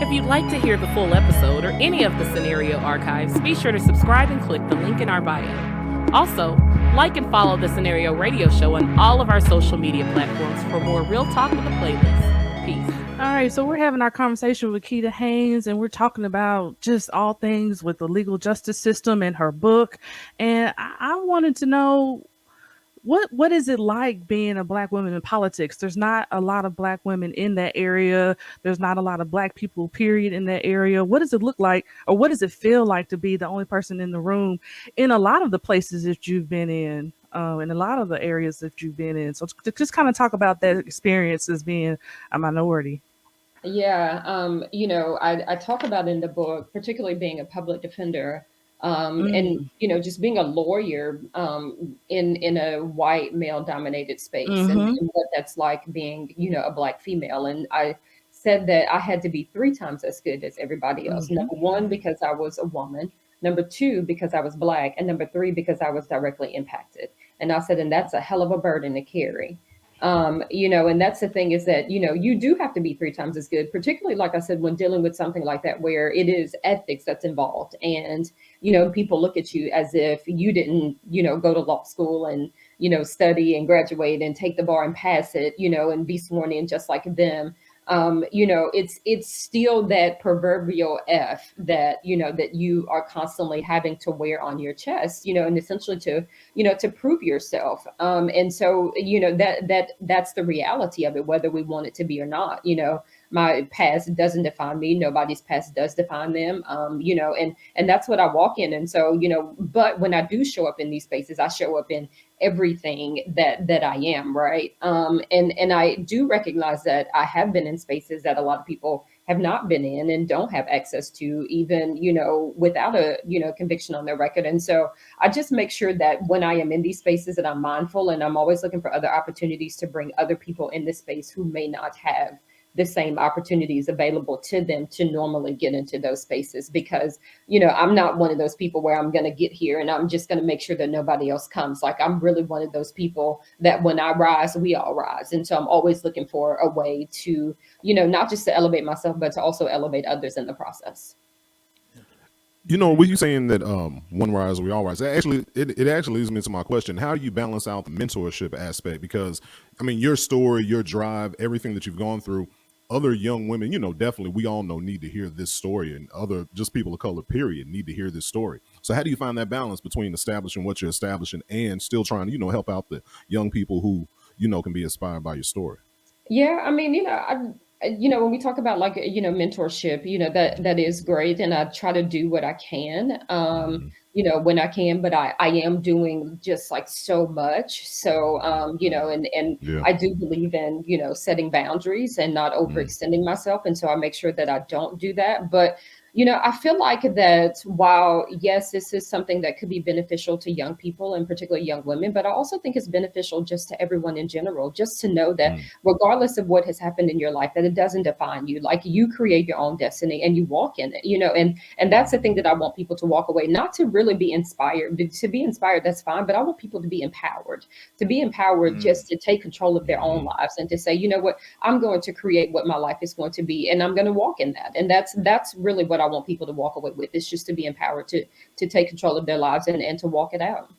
If you'd like to hear the full episode or any of the scenario archives, be sure to subscribe and click the link in our bio. Also, like and follow the Scenario Radio Show on all of our social media platforms for more real talk with the playlist. Peace. All right, so we're having our conversation with Keeda Haynes, and we're talking about just all things with the legal justice system and her book. And I wanted to know what is it like being a black woman in politics? There's not a lot of black women in that area. There's not a lot of black people, period, in that area. What does it look like, or what does it feel like to be the only person in the room in a lot of the places that you've been in a lot of the areas that you've been in? So to just kind of talk about that experience as being a minority. Yeah, I talk about in the book, particularly being a public defender, and Mm. just being a lawyer in a white male dominated space, Mm-hmm. and what that's like being, a black female. And I said that I had to be three times as good as everybody else. Mm-hmm. Number one, because I was a woman. Number two, because I was black, and number three, because I was directly impacted. And I said, and that's a hell of a burden to carry. And that's the thing is that, you do have to be three times as good, particularly, like I said, when dealing with something like that, where it is ethics that's involved. And, people look at you as if you didn't, go to law school and, study and graduate and take the bar and pass it, and be sworn in just like them. It's still that proverbial F that, that you are constantly having to wear on your chest, and essentially to prove yourself. And so, that's the reality of it, whether we want it to be or not. My past doesn't define me. Nobody's past does define them. And that's what I walk in. And so, but when I do show up in these spaces, I show up in everything that I am, right? And I do recognize that I have been in spaces that a lot of people have not been in and don't have access to, even, without a, conviction on their record. And so I just make sure that when I am in these spaces that I'm mindful, and I'm always looking for other opportunities to bring other people in this space who may not have the same opportunities available to them to normally get into those spaces. Because, I'm not one of those people where I'm going to get here and I'm just going to make sure that nobody else comes. Like, I'm really one of those people that when I rise, we all rise. And so I'm always looking for a way to, not just to elevate myself, but to also elevate others in the process. With you saying that one rise, we all rise, it actually leads me to my question. How do you balance out the mentorship aspect? Because, your story, your drive, everything that you've gone through, other young women, definitely we all know need to hear this story, and other just people of color, period, need to hear this story. So how do you find that balance between establishing what you're establishing and still trying to, help out the young people who, can be inspired by your story? Yeah, when we talk about, like, mentorship, that is great. And I try to do what I can, when I can, but I am doing just like so much. So, and Yeah. I do believe in, setting boundaries and not overextending myself. And so I make sure that I don't do that. But, I feel like that while, yes, this is something that could be beneficial to young people and particularly young women, but I also think it's beneficial just to everyone in general, just to know that regardless of what has happened in your life, that it doesn't define you. Like, you create your own destiny and you walk in it, and that's the thing that I want people to walk away, not to really be inspired. To be inspired, that's fine, but I want people to be empowered, just to take control of their own lives and to say, you know what, I'm going to create what my life is going to be, and I'm going to walk in that. And that's really what I want people to walk away with, is just to be empowered to take control of their lives and to walk it out.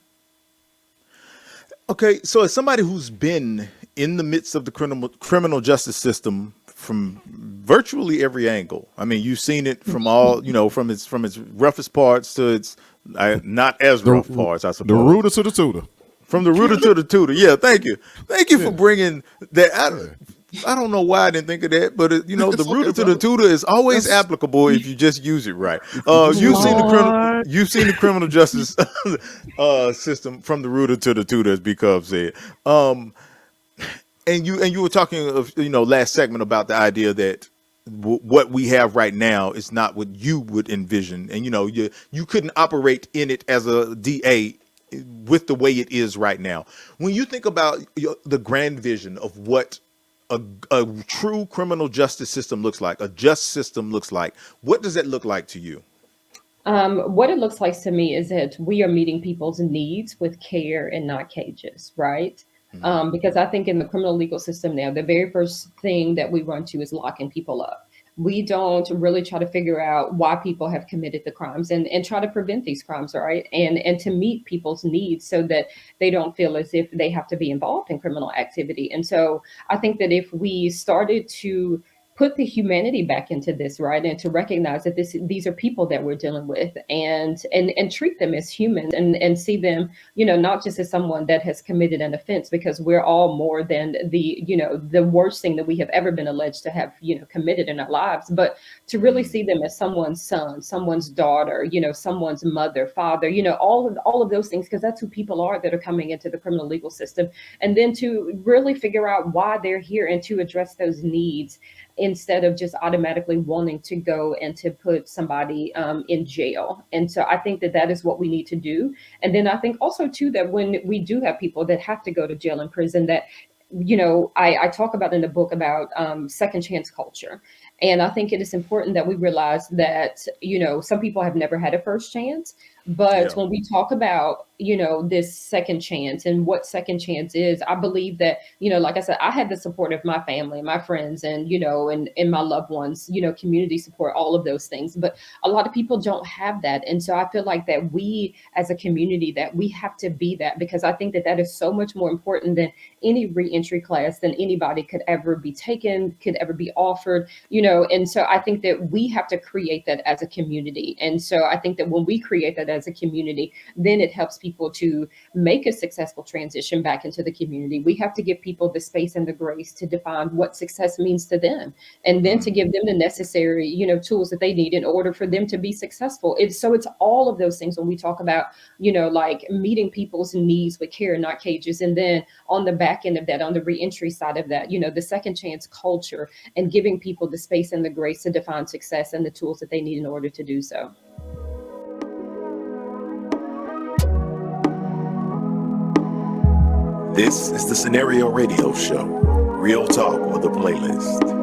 Okay, so as somebody who's been in the midst of the criminal justice system from virtually every angle, you've seen it from all, from its roughest parts to its not as rough parts, I suppose. The rooter to the tutor. From the rooter to the tutor. Yeah, thank you for bringing that. I don't know why I didn't think of that, but the rooter to the tutor is always applicable if you just use it right. You've seen the criminal justice system from the rooter to the tutor, as B Cub said. And you were talking of last segment about the idea that what we have right now is not what you would envision, and you couldn't operate in it as a DA with the way it is right now. When you think about the grand vision of what a true criminal justice system looks like, a just system looks like, what does that look like to you? What it looks like to me is that we are meeting people's needs with care and not cages, right? Because I think in the criminal legal system now, the very first thing that we run to is locking people up. We don't really try to figure out why people have committed the crimes and try to prevent these crimes, right? And to meet people's needs so that they don't feel as if they have to be involved in criminal activity. And so I think that if we started to put the humanity back into this, right, and to recognize that these are people that we're dealing with, and treat them as humans, and see them, not just as someone that has committed an offense, because we're all more than the worst thing that we have ever been alleged to have committed in our lives, but to really see them as someone's son, someone's daughter, someone's mother, father, all of those things, because that's who people are that are coming into the criminal legal system. And then to really figure out why they're here and to address those needs, instead of just automatically wanting to go and to put somebody in jail. And so I think that that is what we need to do. And then I think also too, that when we do have people that have to go to jail and prison, that I talk about in the book about second chance culture. And I think it is important that we realize that, some people have never had a first chance. But Yeah. when we talk about, this second chance and what second chance is, I believe that, like I said, I had the support of my family, my friends, and my loved ones, community support, all of those things. But a lot of people don't have that. And so I feel like that we as a community, that we have to be that, because I think that that is so much more important than any reentry class than anybody could ever be taken, could ever be offered, and so I think that we have to create that as a community. And so I think that when we create that as a community, then it helps people to make a successful transition back into the community. We have to give people the space and the grace to define what success means to them, and then to give them the necessary, tools that they need in order for them to be successful. It's all of those things when we talk about, like meeting people's needs with care, not cages. And then on the back end of that, on the reentry side of that, the second chance culture, and giving people the space and the grace to define success and the tools that they need in order to do so. This is the Scenario Radio Show. Real talk with a playlist.